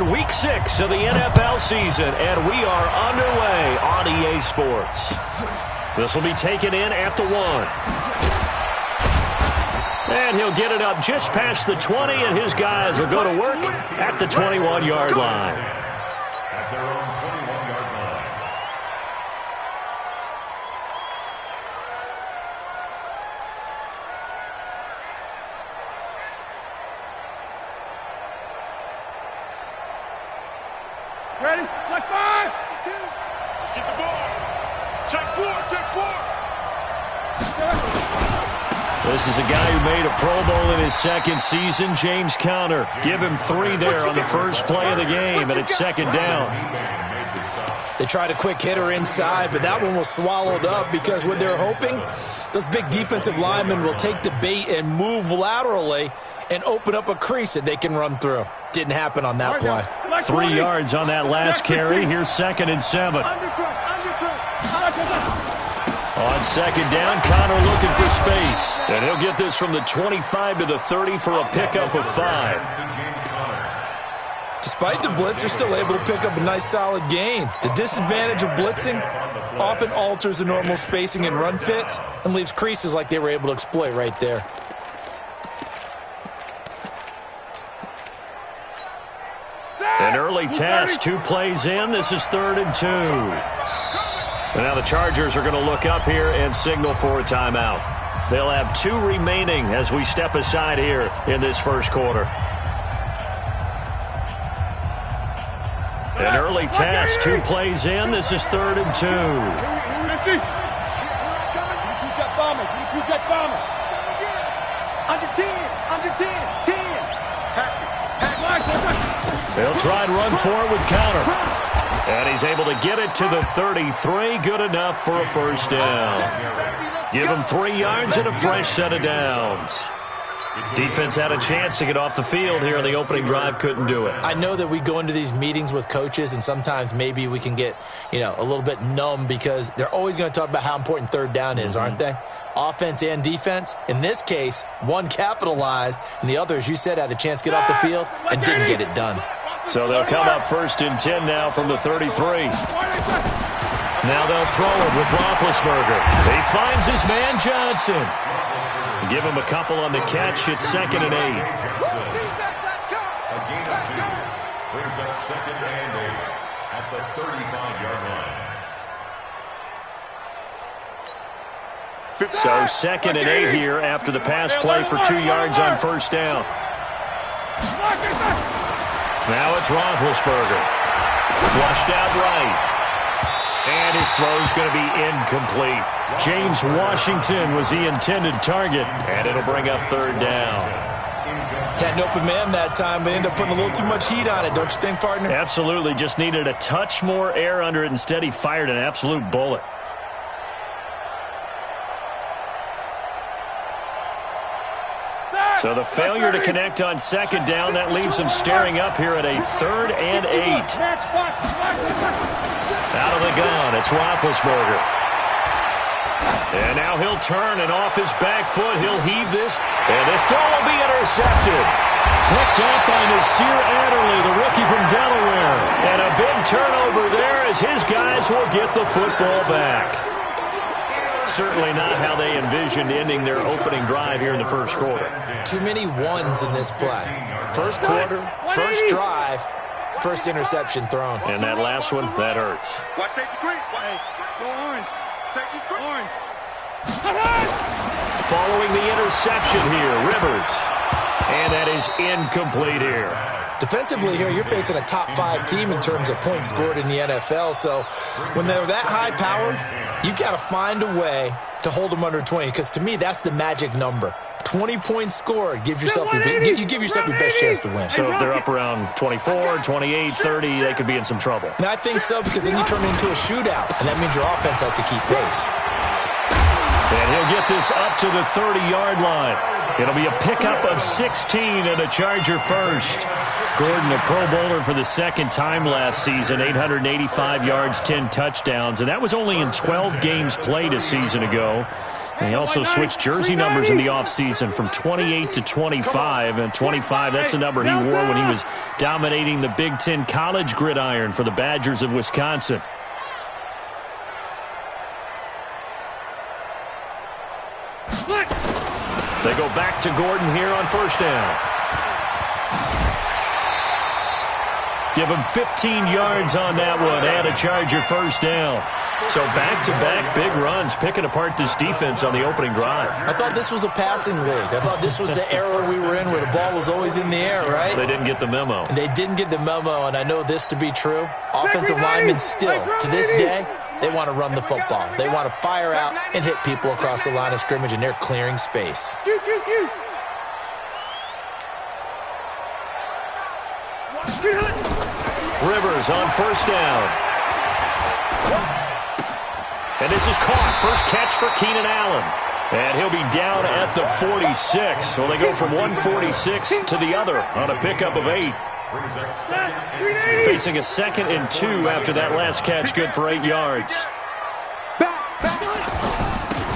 in Week 6 of the NFL season, and we are underway on EA Sports. This will be taken in at the 1. And he'll get it up just past the 20, and his guys will go to work at the 21-yard line. At their own 21-yard line. Ready? Like 5, 2. Get the ball. Check 4, check 4. This is a guy who made a Pro Bowl in his second season, James Conner. Give him 3 there on the first play of the game, and it's second down. They tried a quick hitter inside, but that one was swallowed up because what they're hoping, those big defensive linemen will take the bait and move laterally and open up a crease that they can run through. Didn't happen on that play. 3 yards on that last carry. Here's 2nd and 7. On second down, Conner looking for space. And he'll get this from the 25 to the 30 for a pickup of 5. Despite the blitz, they're still able to pick up a nice solid gain. The disadvantage of blitzing often alters the normal spacing and run fits and leaves creases like they were able to exploit right there. An early test, 2 plays in. This is 3rd and 2. And now the Chargers are going to look up here and signal for a timeout. They'll have 2 remaining as we step aside here in this first quarter. An early test, 2 plays in. This is 3rd and 2. Under 10, under 10, 10. They'll try and run for it with Conner. And he's able to get it to the 33. Good enough for a first down. Give him 3 yards and a fresh set of downs. Defense had a chance to get off the field here in the opening drive. Couldn't do it. I know that we go into these meetings with coaches, and sometimes maybe we can get, a little bit numb because they're always going to talk about how important 3rd down is, aren't they? Offense and defense. In this case, one capitalized, and the other, as you said, had a chance to get off the field and didn't get it done. So they'll come up 1st and 10 now from the 33. Now they'll throw it with Roethlisberger. He finds his man Johnson. Give him a couple on the catch. It's 2nd and 8. A gain of 2 brings up 2nd and 8 at the 35-yard line. So 2nd and 8 here after the pass play for 2 yards on first down. Now it's Roethlisberger. Flushed out right. And his throw's going to be incomplete. James Washington was the intended target, and it'll bring up 3rd down. Had an open man that time, but ended up putting a little too much heat on it, don't you think, partner? Absolutely. Just needed a touch more air under it. Instead, he fired an absolute bullet. So the failure to connect on 2nd down, that leaves them staring up here at a 3rd and 8. Out of the gun, it's Roethlisberger. And now he'll turn, and off his back foot, he'll heave this, and this ball will be intercepted. Picked up by Nasir Adderley, the rookie from Delaware. And a big turnover there as his guys will get the football back. Certainly not how they envisioned ending their opening drive here in the first quarter. Too many ones in this play. First quarter, first drive, first interception thrown. And that last one, that hurts. Watch safety green. Go on. Safety's green. Following the interception here, Rivers. And that is incomplete here. Defensively here, you're facing a top 5 team in terms of points scored in the NFL. So when they're that high-powered, you've got to find a way to hold them under 20. Because to me, that's the magic number. 20 points scored gives yourself you give yourself your best chance to win. So if they're up around 24, 28, 30, they could be in some trouble. And I think so, because then you turn it into a shootout, and that means your offense has to keep pace. And he'll get this up to the 30-yard line. It'll be a pickup of 16 and a Charger first. Gordon, a Pro Bowler for the 2nd time last season, 885 yards, 10 touchdowns, and that was only in 12 games played a season ago. He also switched jersey numbers in the offseason from 28 to 25. And 25, that's the number he wore when he was dominating the Big Ten college gridiron for the Badgers of Wisconsin. They go back to Gordon here on first down. Give him 15 yards on that one and a Charger first down. So back-to-back big runs, picking apart this defense on the opening drive. I thought this was a passing league. I thought this was the era we were in where the ball was always in the air, right? They didn't get the memo. They didn't get the memo, and I know this to be true. Offensive linemen still, to this day, they want to run the football. They want to fire out and hit people across the line of scrimmage, and they're clearing space. Rivers on first down. And this is caught. First catch for Keenan Allen. And he'll be down at the 46. So they go from 146 to the other on a pickup of 8. Facing a 2nd and 2 after that last catch, good for 8 yards.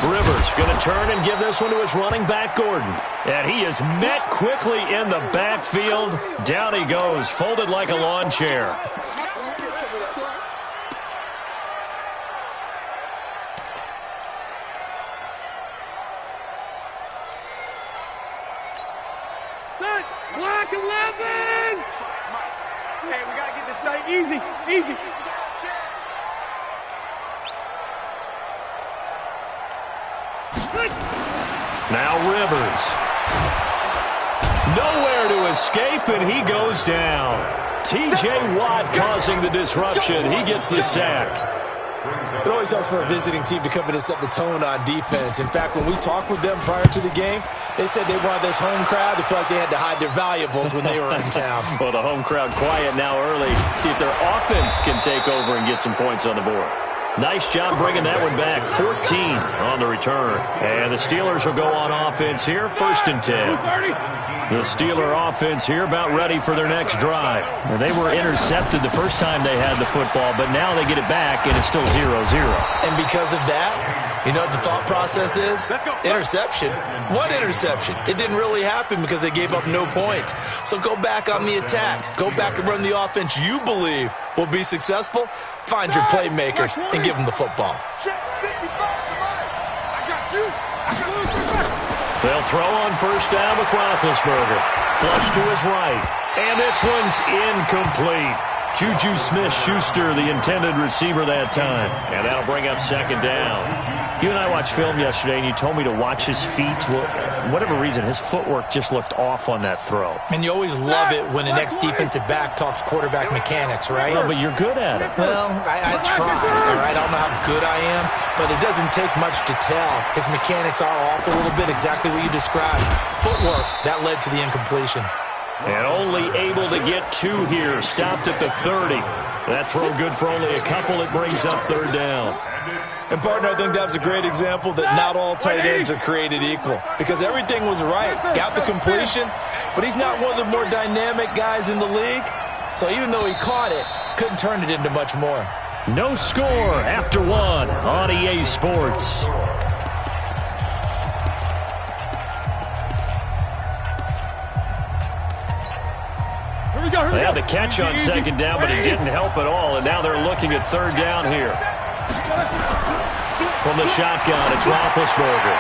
Rivers going to turn and give this one to his running back, Gordon. And he is met quickly in the backfield. Down he goes, folded like a lawn chair. Black 11! Hey, we got to get this tight. Easy, easy. Now Rivers. Nowhere to escape, and he goes down. T.J. Watt causing the disruption. He gets the sack. It always helps for a visiting team to come in and set the tone on defense. In fact, when we talked with them prior to the game, they said they wanted this home crowd to feel like they had to hide their valuables when they were in town. Well, the home crowd quiet now early. See if their offense can take over and get some points on the board. Nice job bringing that one back. 14 on the return. And the Steelers will go on offense here, 1st and 10. The Steeler offense here about ready for their next drive. And they were intercepted the first time they had the football, but now they get it back, and it's still 0-0. And because of that, you know what the thought process is? Interception. What interception? It didn't really happen because they gave up no points. So go back on the attack. Go back and run the offense you believe will be successful. Find your playmakers and give them the football. They'll throw on first down with Roethlisberger. Flush to his right. And this one's incomplete. Juju Smith-Schuster, the intended receiver that time. And that'll bring up 2nd down. You and I watched film yesterday, and you told me to watch his feet. Well, for whatever reason, his footwork just looked off on that throw. And you always love it when the next defensive back talks quarterback mechanics, right? Well, but you're good at it. Well, I try, all right? I don't know how good I am, but it doesn't take much to tell. His mechanics are off a little bit, exactly what you described. Footwork, that led to the incompletion. And only able to get 2 here. Stopped at the 30. That throw good for only a couple. It brings up 3rd down. And, partner, I think that was a great example that not all tight ends are created equal. Because everything was right. Got the completion, but he's not one of the more dynamic guys in the league. So even though he caught it, couldn't turn it into much more. No score after 1 on EA Sports. They had the catch on 2nd down, but it didn't help at all, and now they're looking at 3rd down here. From the shotgun, it's Roethlisberger.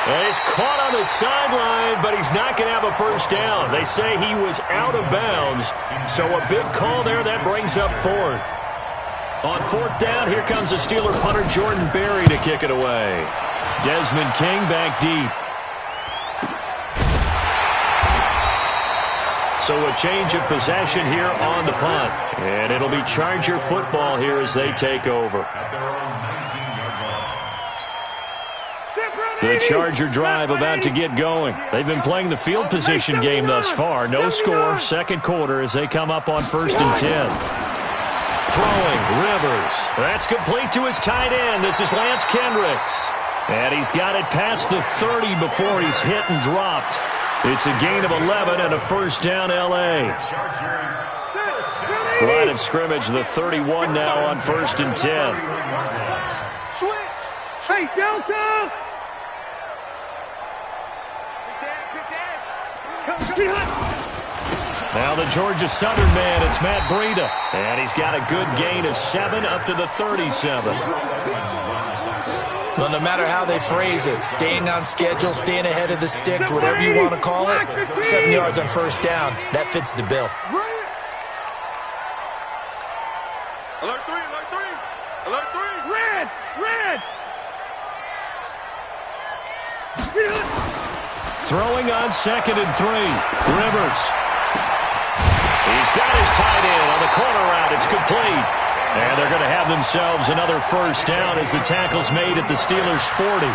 And he's caught on the sideline, but he's not going to have a first down. They say he was out of bounds, so a big call there. That brings up 4th. On 4th down, here comes the Steeler punter Jordan Berry to kick it away. Desmond King back deep. So a change of possession here on the punt. And it'll be Charger football here as they take over. The Charger drive about to get going. They've been playing the field position game thus far. No score, 2nd quarter as they come up on 1st and 10. Throwing, Rivers. That's complete to his tight end. This is Lance Kendricks. And he's got it past the 30 before he's hit and dropped. It's a gain of 11 and a first down, L.A. Line of scrimmage, the 31 now on 1st and 10. Hey, Delta! Now the Georgia Southern man, it's Matt Breida. And he's got a good gain of 7 up to the 37. Well, no matter how they phrase it, staying on schedule, staying ahead of the sticks, whatever you want to call it, 7 yards on first down, that fits the bill. Alert 3, alert 3, alert 3. Red, red. Throwing on 2nd and 3. Rivers. He's got his tight end on the corner route. It's complete. And they're going to have themselves another first down as the tackle's made at the Steelers' 40.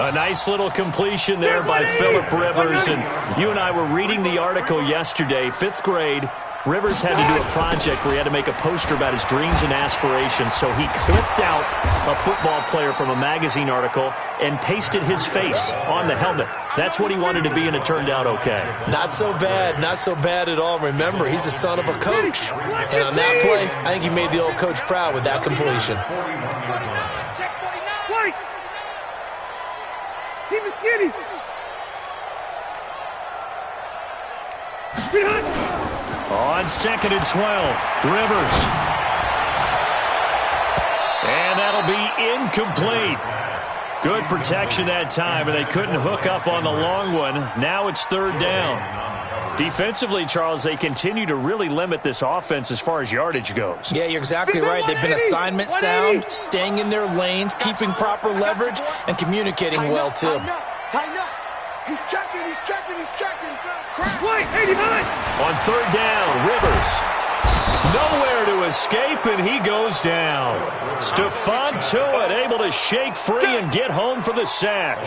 A nice little completion there by Phillip Rivers. And you and I were reading the article yesterday, 5th grade. Rivers had to do a project where he had to make a poster about his dreams and aspirations, so he clipped out a football player from a magazine article and pasted his face on the helmet. That's what he wanted to be, and it turned out okay. Not so bad at all. Remember, he's the son of a coach. And on that play, I think he made the old coach proud with that completion. White. Keep it skinny. On 2nd and 12, Rivers. And that'll be incomplete. Good protection that time, and they couldn't hook up on the long one. Now it's 3rd down. Defensively, Charles, they continue to really limit this offense as far as yardage goes. Yeah, you're exactly right. They've been assignment sound, staying in their lanes, keeping proper leverage, and communicating well, too. Tighten up. He's checking. White, 89. On 3rd down, Rivers. Nowhere to escape, and he goes down. Stephon Tuitt able to shake free and get home for the sack.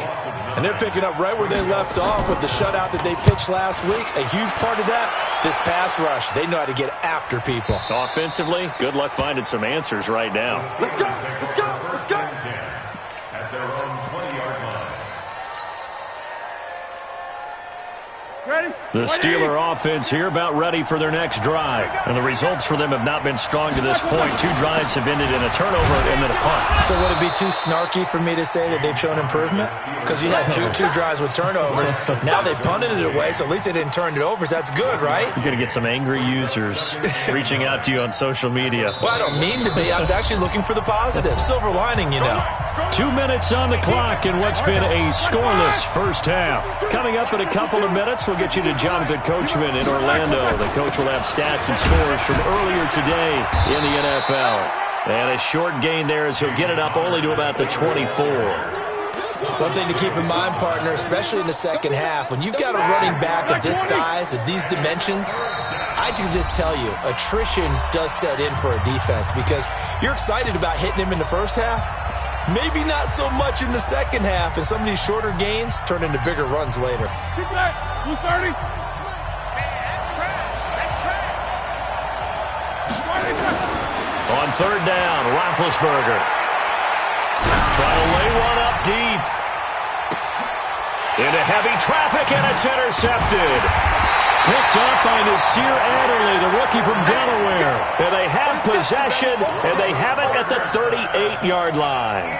And they're picking up right where they left off with the shutout that they pitched last week. A huge part of that, this pass rush. They know how to get after people. Offensively, good luck finding some answers right now. Let's go. At their own 20-yard line. Ready? The Steeler offense here about ready for their next drive. And the results for them have not been strong to this point. 2 drives have ended in a turnover and then a punt. So would it be too snarky for me to say that they've shown improvement? Because you had two drives with turnovers. Now they punted it away, so at least they didn't turn it over. So that's good, right? You're going to get some angry users reaching out to you on social media. Well, I don't mean to be. I was actually looking for the positive. Silver lining, you know. 2 minutes on the clock in what's been a scoreless first half. Coming up in a couple of minutes, we'll get you to Jonathan Coachman in Orlando. The coach will have stats and scores from earlier today in the NFL. And a short gain there as he'll get it up only to about the 24. One thing to keep in mind, partner, especially in the second half, when you've got a running back of this size, of these dimensions, I can just tell you, attrition does set in for a defense because you're excited about hitting him in the first half. Maybe not so much in the second half, and some of these shorter gains turn into bigger runs later. Keep that. Blue 30. On 3rd down, Roethlisberger. Trying to lay one up deep. Into heavy traffic, and it's intercepted. Picked up by Nasir Adderley, the rookie from Delaware. And they have possession, and they have it at the 38-yard line.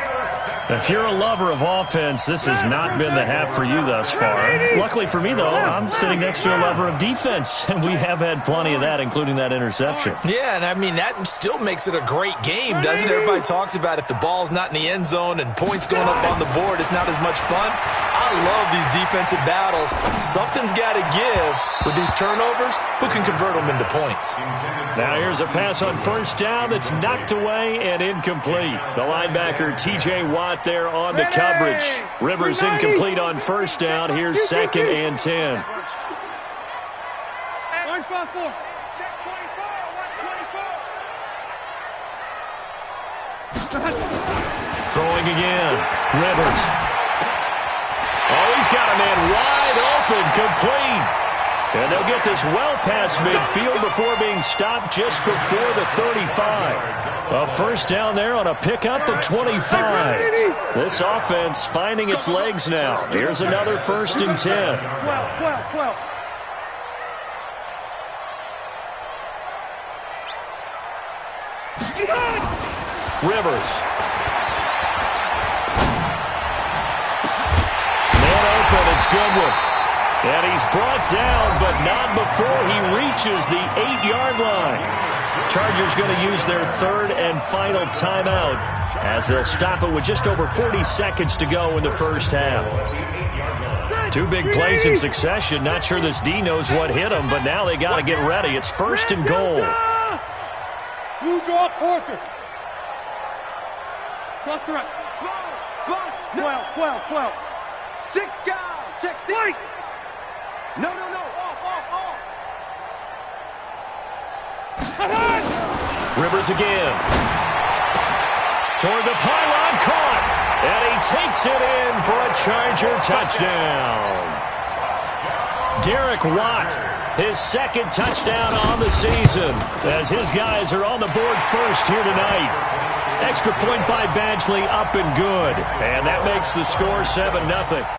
If you're a lover of offense, this has not been the half for you thus far. Luckily for me, though, I'm sitting next to a lover of defense, and we have had plenty of that, including that interception. Yeah, and I mean, that still makes it a great game, doesn't it? Everybody talks about if the ball's not in the end zone and points going up on the board, it's not as much fun. I love these defensive battles. Something's got to give with these turnovers. Who can convert them into points? Now here's a pass on first down that's knocked away and incomplete. The linebacker, T.J. Watt, there on the coverage. Rivers incomplete on first down. Here's 2nd and 10. Orange spot 4. Check 24. Watch 24. Throwing again. Rivers. Oh, he's got a man wide open, complete. And they'll get this well past midfield before being stopped just before the 35. A first down there on a pickup at 25. This offense finding its legs now. Here's another 1st and 10. 12. Rivers. Man open, and good one. And he's brought down, but not before he reaches the 8-yard line. Chargers going to use their third and final timeout as they'll stop it with just over 40 seconds to go in the first half. Two big plays in succession. Not sure this D knows what hit him, but now they got to get ready. It's first and goal. You draw quarters. Cross correct. 12. 6 down. Check 6. Fight. No. Off. Rivers again. Toward the pylon, caught. And he takes it in for a Charger touchdown. Derek Watt, his second touchdown on the season, as his guys are on the board first here tonight. Extra point by Badgley, up and good. And that makes the score 7-0.